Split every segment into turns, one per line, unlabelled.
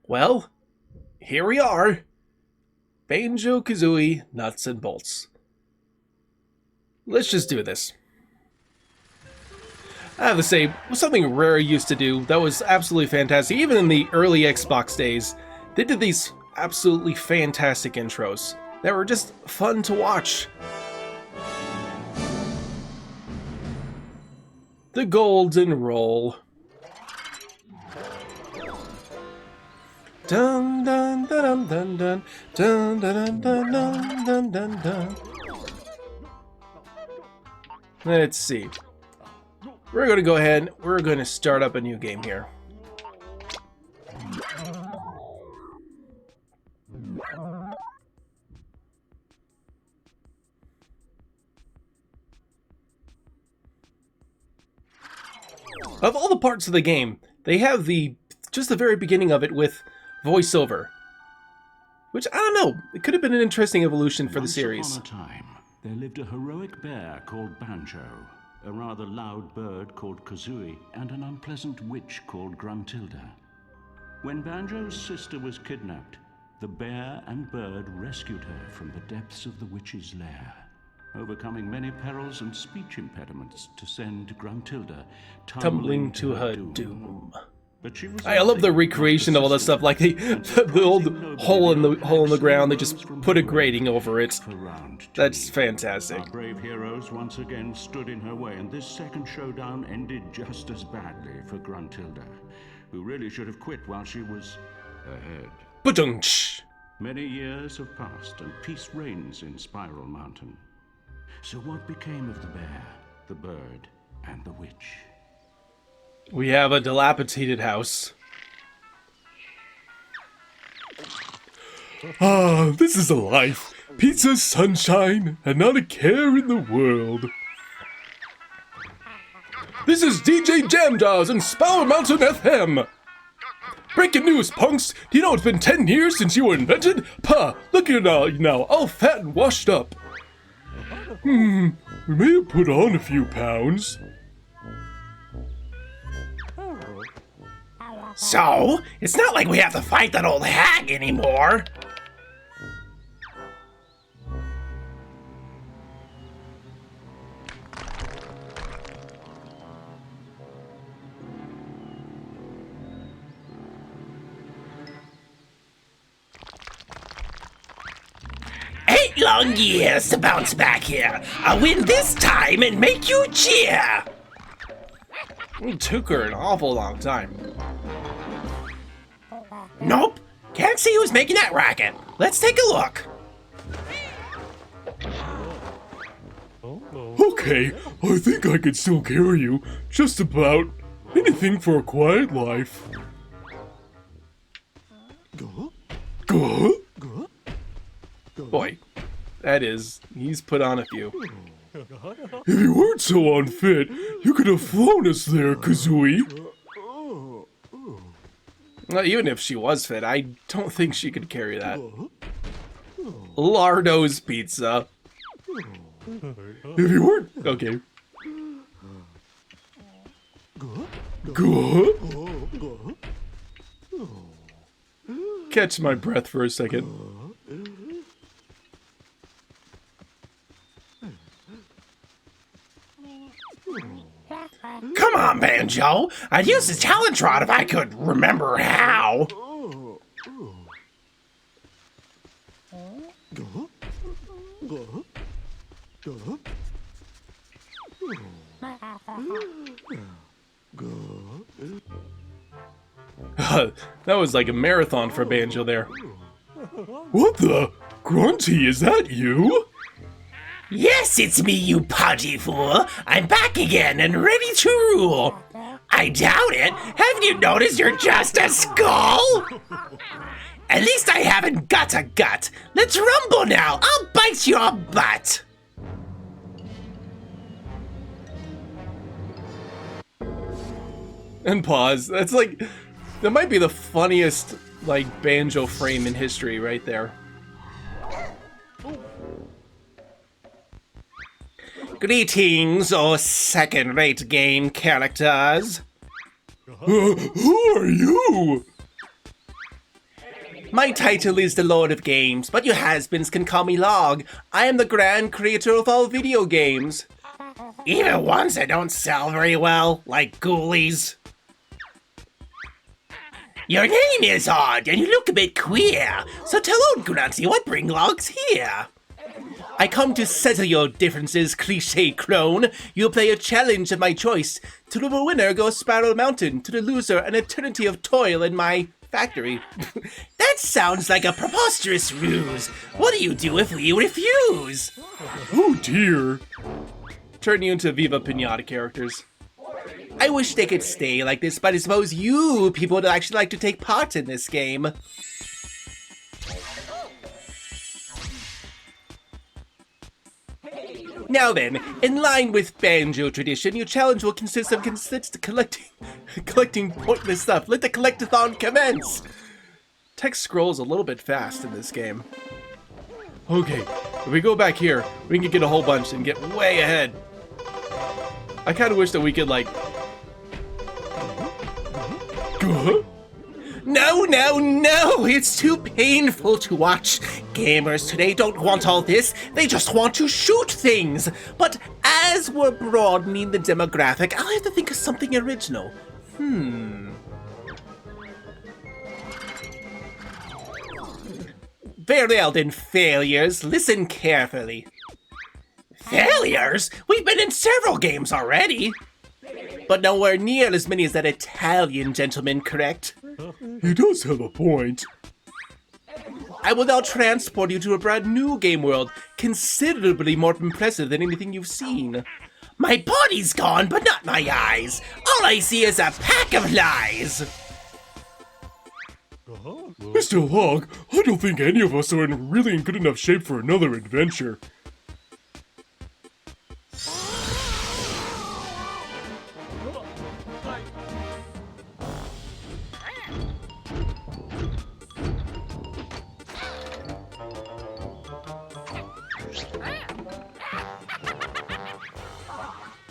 Well, here we are. Banjo-Kazooie nuts and bolts. Let's just do this. I have to say, something Rare used to do that was absolutely fantastic, even in the early Xbox days, they did these absolutely fantastic intros that were just fun to watch. The Golden Roll. Dun dun dun dun dun dun dun dun dun dun dun dun. Let's see. We're going to go ahead, we're going to start up a new game here. Of all the parts of the game, they have just the very beginning of it with voiceover. Which, I don't know, it could have been an interesting evolution for the series.
Once upon a time, there lived a heroic bear called Banjo, a rather loud bird called Kazooie, and an unpleasant witch called Gruntilda. When Banjo's sister was kidnapped, the bear and bird rescued her from the depths of the witch's lair, overcoming many perils and speech impediments to send Gruntilda tumbling to her doom. But she was
I love the recreation of all that stuff, like the old hole in the ground. They just put a grating over it. That's fantastic.
Our brave heroes once again stood in her way, and this second showdown ended just as badly for Gruntilda, who really should have quit while she was ahead.
Ba-dum-tsh.
Many years have passed, and peace reigns in Spiral Mountain. So what became of the bear, the bird, and the witch?
We have a dilapidated house. Ah, this is a life. Pizza, sunshine, and not a care in the world. This is DJ Jamjaws and Spiral Mountain FM. Breaking news, punks. Do you know it's been 10 years since you were invented? Puh, look at you now, all fat and washed up. We may have put on a few pounds.
So, it's not like we have to fight that old hag anymore. Eight long years to bounce back here. I'll win this time and make you cheer.
It took her an awful long time.
Nope. Can't see who's making that racket. Let's take a look.
Okay, I think I could still carry you. Just about anything for a quiet life. Boy, he's put on a few. If you weren't so unfit, you could have flown us there, Kazooie. Well, even if she was fit, I don't think she could carry that. Lardo's Pizza. If you weren't... Okay. Catch my breath for a second.
Come on, Banjo. I'd use the challenge rod if I could remember how.
That was like a marathon for Banjo there. What the? Grunty, is that you?
Yes, it's me, you podgy fool. I'm back again and ready to rule. I doubt it. Haven't you noticed you're just a skull? At least I haven't got a gut. Let's rumble now. I'll bite your butt.
And pause. That's like... That might be the funniest, like, Banjo frame in history right there.
Greetings, oh second-rate game characters.
Who are you?
My title is the Lord of Games, but you has-beens can call me Log. I am the grand creator of all video games. Even ones that don't sell very well, like Ghoulies. Your name is odd, and you look a bit queer, so tell old Grunty what bring Logs here. I come to settle your differences, cliché crone. You'll play a challenge of my choice. To the winner goes Spiral Mountain, to the loser an eternity of toil in my factory. That sounds like a preposterous ruse. What do you do if we refuse?
Oh dear.
Turn you into Viva Pinata characters. I wish they could stay like this, but I suppose you people would actually like to take part in this game. Now then, in line with Banjo tradition, your challenge will consist of collecting pointless stuff. Let the collectathon commence! Text scrolls a little bit fast in this game. Okay, if we go back here, we can get a whole bunch and get way ahead. I kind of wish that we could, like... No, no, no! It's too painful to watch. Gamers today don't want all this. They just want to shoot things. But as we're broadening the demographic, I'll have to think of something original. Very well then, failures. Listen carefully. Failures? We've been in several games already. But nowhere near as many as that Italian gentleman, correct?
He does have a point.
I will now transport you to a brand new game world, considerably more impressive than anything you've seen. My body's gone, but not my eyes. All I see is a pack of lies.
Mr. Log, I don't think any of us are really in good enough shape for another adventure.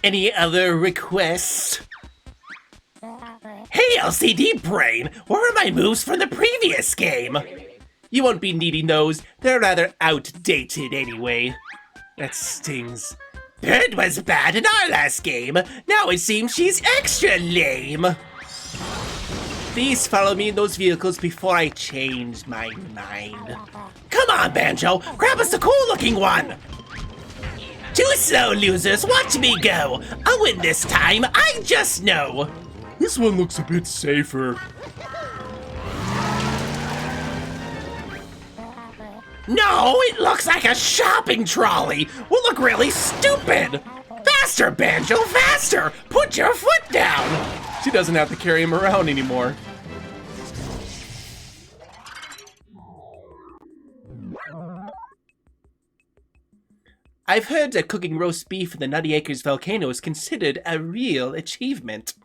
Any other requests? Hey, LCD Brain! Where are my moves from the previous game? You won't be needing those. They're rather outdated anyway. That stings. Bird was bad in our last game. Now it seems she's extra lame. Please follow me in those vehicles before I change my mind. Come on, Banjo! Grab us the cool-looking one! Too slow, losers! Watch me go! I'll win this time, I just know!
This one looks a bit safer.
No, it looks like a shopping trolley! We'll look really stupid! Faster, Banjo, faster! Put your foot down! She doesn't have to carry him around anymore. I've heard that cooking roast beef in the Nutty Acres volcano is considered a real achievement.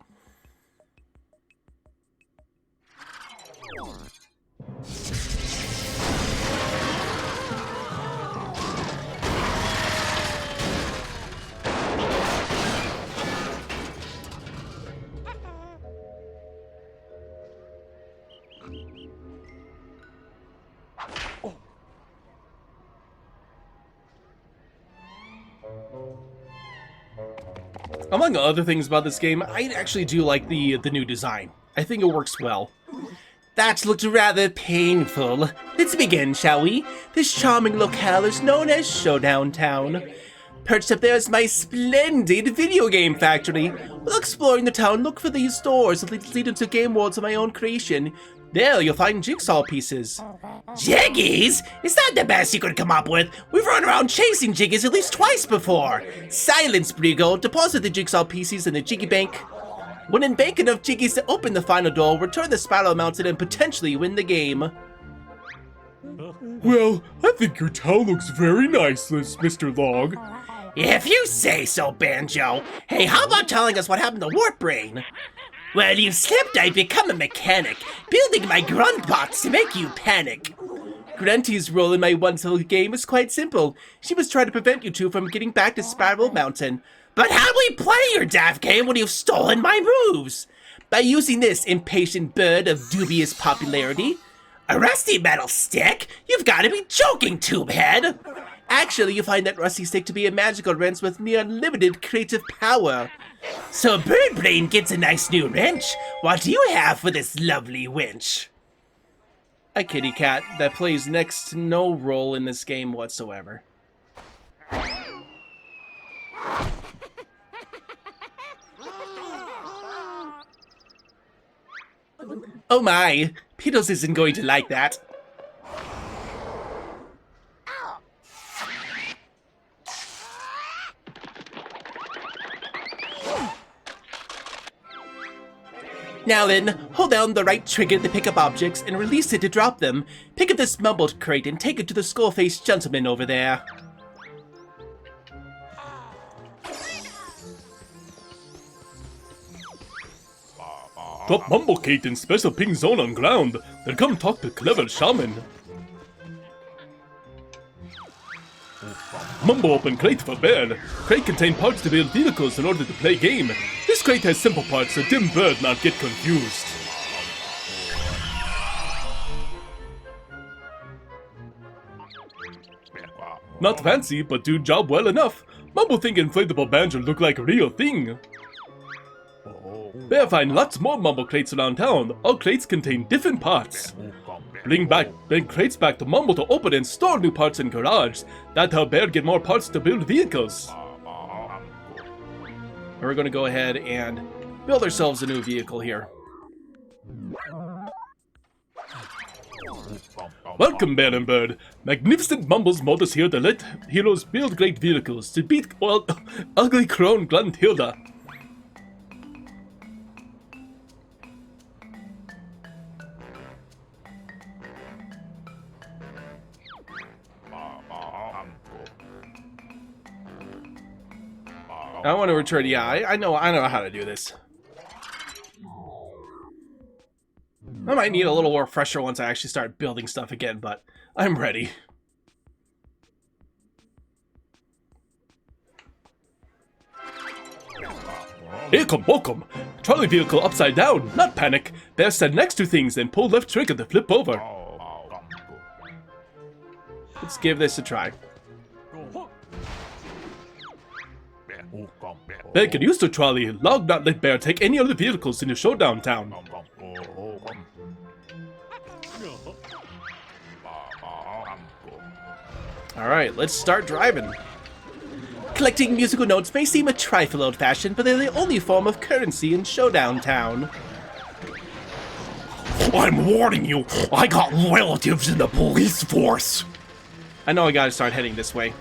Among other things about this game, I actually do like the new design. I think it works well. That looked rather painful. Let's begin, shall we? This charming locale is known as Showdown Town. Perched up there is my splendid video game factory. While exploring the town, look for these doors that lead into game worlds of my own creation. There you'll find jigsaw pieces. Jiggies? Is that the best you could come up with? We've run around chasing jiggies at least twice before. Silence, Brigo. Deposit the jigsaw pieces in the jiggy bank. When in bank enough jiggies to open the final door, return the Spiral Mountain and potentially win the game.
Well, I think your town looks very nice, Mr. Log.
If you say so, Banjo. Hey, how about telling us what happened to Warp Brain? Well, you slipped, I'd become a mechanic, building my grunt bots to make you panic. Grunty's role in my one-cell game is quite simple. She was trying to prevent you two from getting back to Spiral Mountain. But how do we play your daft game when you've stolen my moves? By using this impatient bird of dubious popularity. A rusty metal stick? You've got to be joking, Tubehead! Actually, you find that rusty stick to be a magical wrench with near unlimited creative power. So Bird Brain gets a nice new wrench. What do you have for this lovely winch? A kitty cat that plays next to no role in this game whatsoever. Oh my, Beetles isn't going to like that. Now then, hold down the right trigger to pick up objects and release it to drop them. Pick up this mumbled crate and take it to the skull-faced gentleman over there.
Drop Mumble Kate in special ping zone on ground. Then come talk to clever shaman. Mumble open crate for Bear. Crate contain parts to build vehicles in order to play game. This crate has simple parts so dim bird not get confused. Not fancy, but do job well enough. Mumble think inflatable Banjo look like a real thing. Bear find lots more Mumble crates around town. All crates contain different parts. Bring crates back to Mumble to open and store new parts in garage. That's how Bear get more parts to build vehicles. We're gonna go ahead and build ourselves a new vehicle here. Welcome, Bear and Bird. Magnificent Mumbles mod is here to let heroes build great vehicles to beat ugly crone Gluntilda. I want to return. Yeah, I know how to do this. I might need a little refresher once I actually start building stuff again, but I'm ready. Welcome. Trolley vehicle upside down. Not panic. Bear stand next to things and pull left trigger to flip over. Let's give this a try. Bear can use the trolley. Log not let Bear take any other vehicles into Showdown Town. Alright, let's start driving. Collecting musical notes may seem a trifle old-fashioned, but they're the only form of currency in Showdown Town.
I'm warning you, I got relatives in the police force.
I know I gotta start heading this way.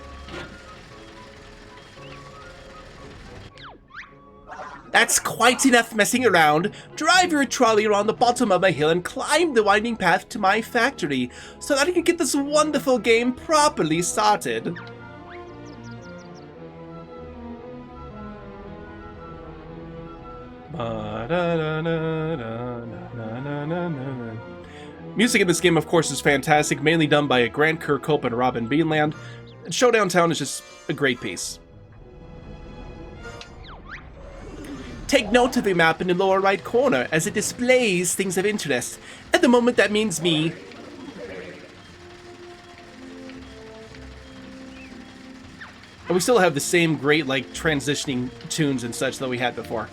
That's quite enough messing around. Drive your trolley around the bottom of my hill and climb the winding path to my factory so that I can get this wonderful game properly started. Music in this game, of course, is fantastic, mainly done by Grant Kirkhope and Robin Beanland. Showdown Town is just a great piece. Take note of the map in the lower right corner as it displays things of interest. At the moment, that means me. And we still have the same great, like, transitioning tunes and such that we had before.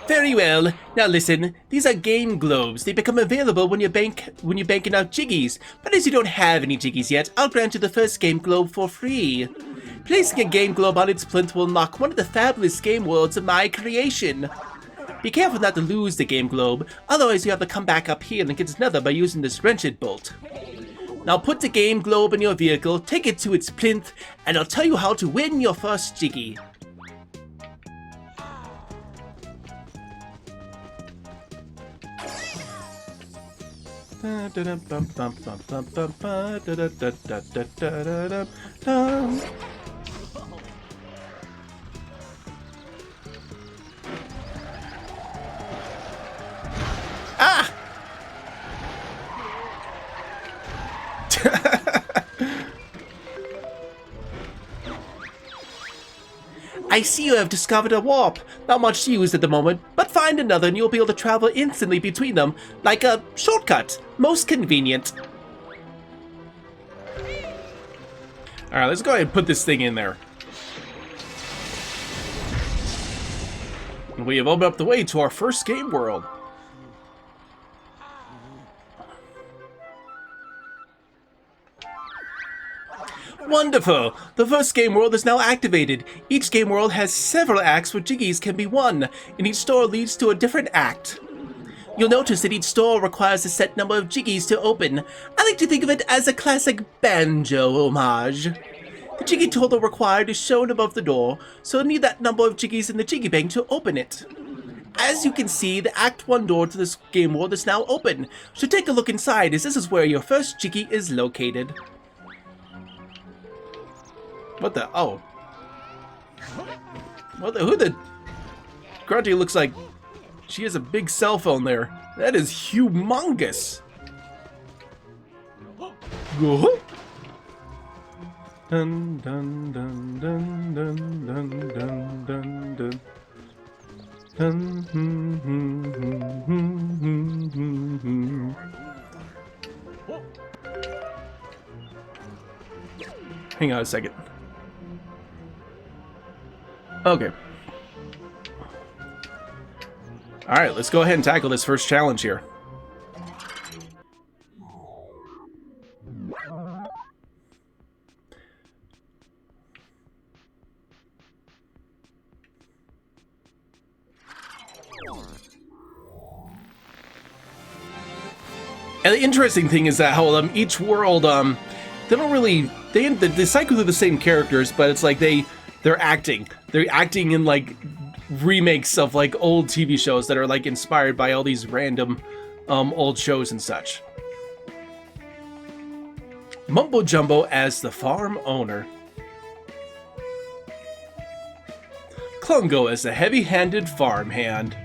Very well. Now listen, these are game globes. They become available when you're banking out jiggies. But as you don't have any jiggies yet, I'll grant you the first game globe for free. Placing a game globe on its plinth will unlock one of the fabulous game worlds of my creation. Be careful not to lose the game globe, otherwise you have to come back up here and get another by using this wrenched bolt. Now put the game globe in your vehicle, take it to its plinth, and I'll tell you how to win your first jiggy. Ah! I see you have discovered a warp. Not much used at the moment, but find another and you'll be able to travel instantly between them, like a shortcut. Most convenient.
Alright, let's go ahead and put this thing in there. And we have opened up the way to our first game world.
Wonderful! The first game world is now activated. Each game world has several acts where jiggies can be won, and each store leads to a different act. You'll notice that each store requires a set number of jiggies to open. I like to think of it as a classic Banjo homage. The jiggy total required is shown above the door, so you'll need that number of jiggies in the jiggy bank to open it. As you can see, the Act 1 door to this game world is now open, so take a look inside as this is where your first jiggy is located.
What the? Oh. What the? Who the? Grunty looks like she has a big cell phone there. That is humongous. Go. Dun dun dun dun dun dun dun dun dun. Dun, Hang on a second. Okay. Alright, let's go ahead and tackle this first challenge here. And the interesting thing is that how each world, they don't really, they cycle through the same characters, but it's like they're acting in like remakes of like old TV shows that are like inspired by all these random old shows and such. Mumbo Jumbo as the farm owner. Klungo as the heavy-handed farmhand.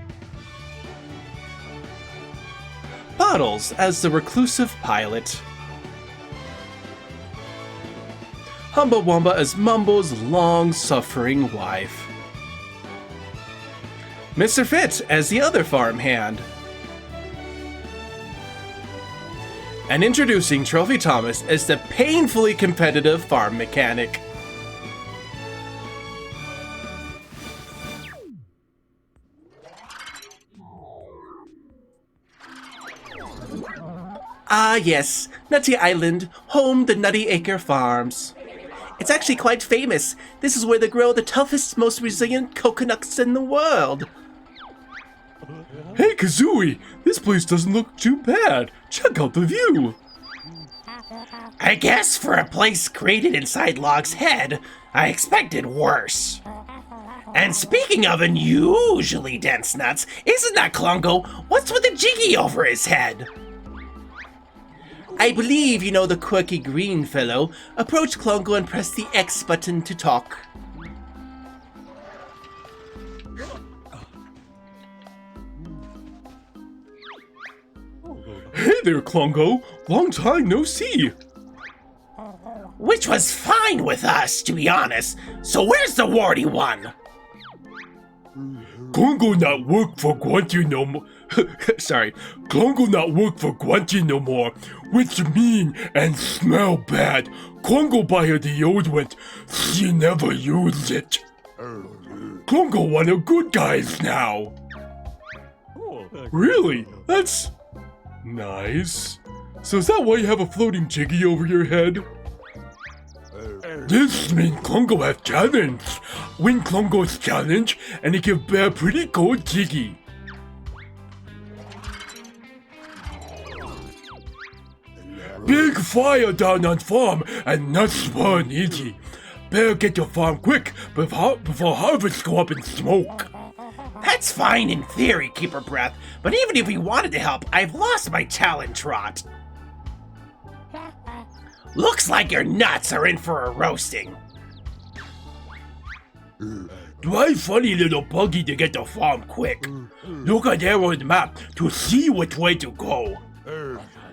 Bottles as the reclusive pilot. Humba Wumba as Mumbo's long-suffering wife. Mr. Fit as the other farmhand. And introducing Trophy Thomas as the painfully competitive farm mechanic.
Ah yes, Nutty Island, home to Nutty Acre Farms. It's actually quite famous. This is where they grow the toughest, most resilient coconuts in the world.
Hey Kazooie, this place doesn't look too bad. Check out the view.
I guess for a place created inside Log's head, I expected worse. And speaking of unusually dense nuts, isn't that Klungo? What's with the jiggy over his head? I believe you know the quirky green fellow. Approach Klungo and press the X button to talk.
Hey there, Klungo. Long time no see.
Which was fine with us, to be honest. So where's the warty one?
Klungo not work for Grunty no more. Sorry, Klungo not work for Grunty no more, which mean and smell bad. Klungo buy her deodorant, she never used it. Klungo one of good guys now. Really? That's nice. So is that why you have a floating jiggy over your head? This means Klungo has challenge. Win Klungo's challenge, and he can bear pretty cool jiggy. Big fire down on farm, and nuts weren't easy. Better get your farm quick before harvest go up in smoke.
That's fine in theory, Keeper Breath, but even if we wanted to help, I've lost my talent trot. Looks like your nuts are in for a roasting.
Try funny little buggy to get the farm quick. Look at there on the map to see which way to go.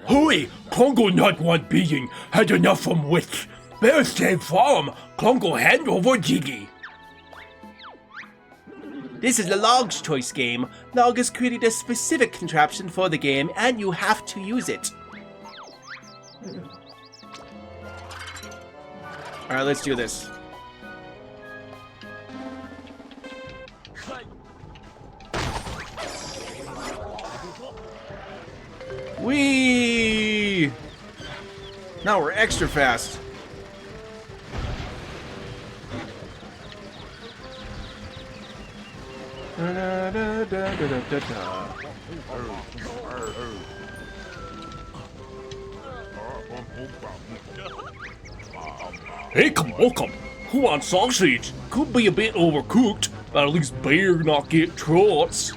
Hurry, Congo not one being had enough from which. Better stay farm, Congo hand over Jiggy.
This is the Log's Choice game. Log has created a specific contraption for the game, and you have to use it. Alright, let's do this. Whee! Now we're extra fast. Da, da, da, da, da, da.
Hey, come on. Who wants sausage? Could be a bit overcooked, but at least better not get trots.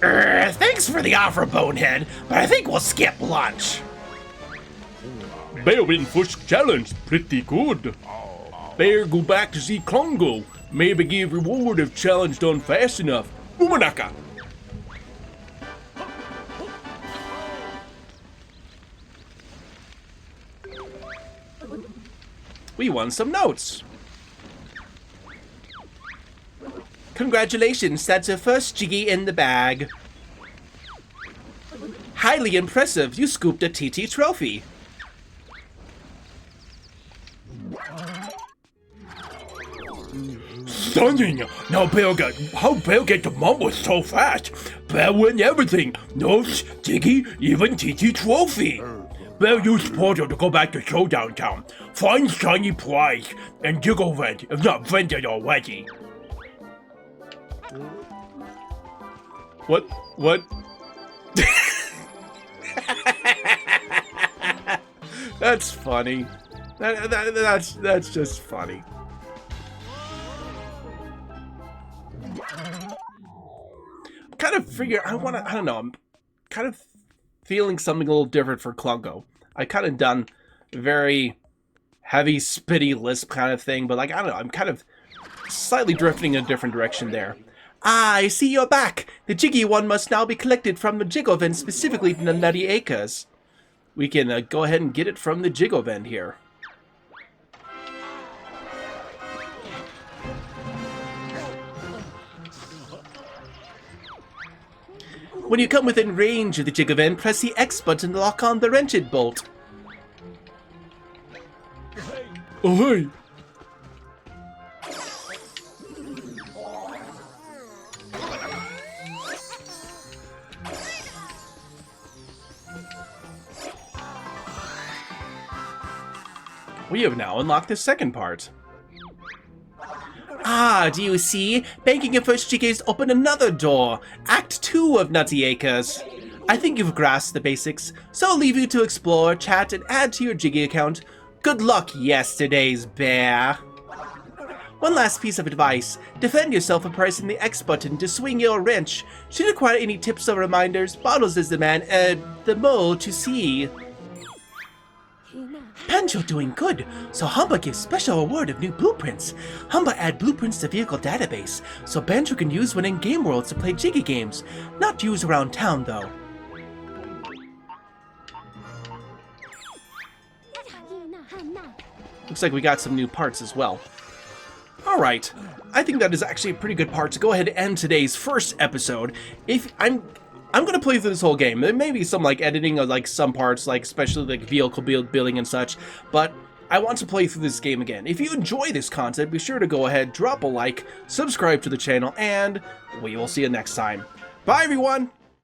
Thanks for the offer, Bonehead, but I think we'll skip lunch.
Bear win first challenge, pretty good. Bear go back to see Congo. Maybe give reward if challenge done fast enough. Umanaka!
We won some notes. Congratulations, that's your first Jiggy in the bag. Highly impressive, you scooped a TT trophy.
Stunning! Now how Bear get the mumble so fast? Bear win everything. Notes, Jiggy, even TT trophy. Bear use portal to go back to Showdown Town. Find shiny prize and jiggle vent if not vented already.
What? That's funny. That's just funny. I don't know, I'm kind of feeling something a little different for Clunko. I kind of done very heavy, spitty lisp kind of thing, but like, I don't know, I'm kind of slightly drifting in a different direction there. Ah, I see you're back. The Jiggy one must now be collected from the Jiggle Vent, specifically from the Nutty Acres. We can go ahead and get it from the Jiggle Vent here. When you come within range of the Jiggle Vent, press the X button to lock on the wrenched bolt. Oh, hey! We have now unlocked the second part. Ah, do you see? Banking your first Jiggies open another door. Act 2 of Nutty Acres. I think you've grasped the basics, so I'll leave you to explore, chat, and add to your Jiggy account. Good luck, yesterday's bear. One last piece of advice. Defend yourself by pressing the X button to swing your wrench. Should you require any tips or reminders, Bottles is the mole to see. Banjo doing good, so Humba gives special award of new blueprints. Humba add blueprints to vehicle database, so Banjo can use when in game worlds to play Jiggy games. Not used around town though. Looks like we got some new parts as well. Alright, I think that is actually a pretty good part to go ahead and end today's first episode. I'm gonna play through this whole game. There may be some like editing of like some parts, like especially like vehicle building and such, but I want to play through this game again. If you enjoy this content, be sure to go ahead, drop a like, subscribe to the channel, and we will see you next time. Bye everyone!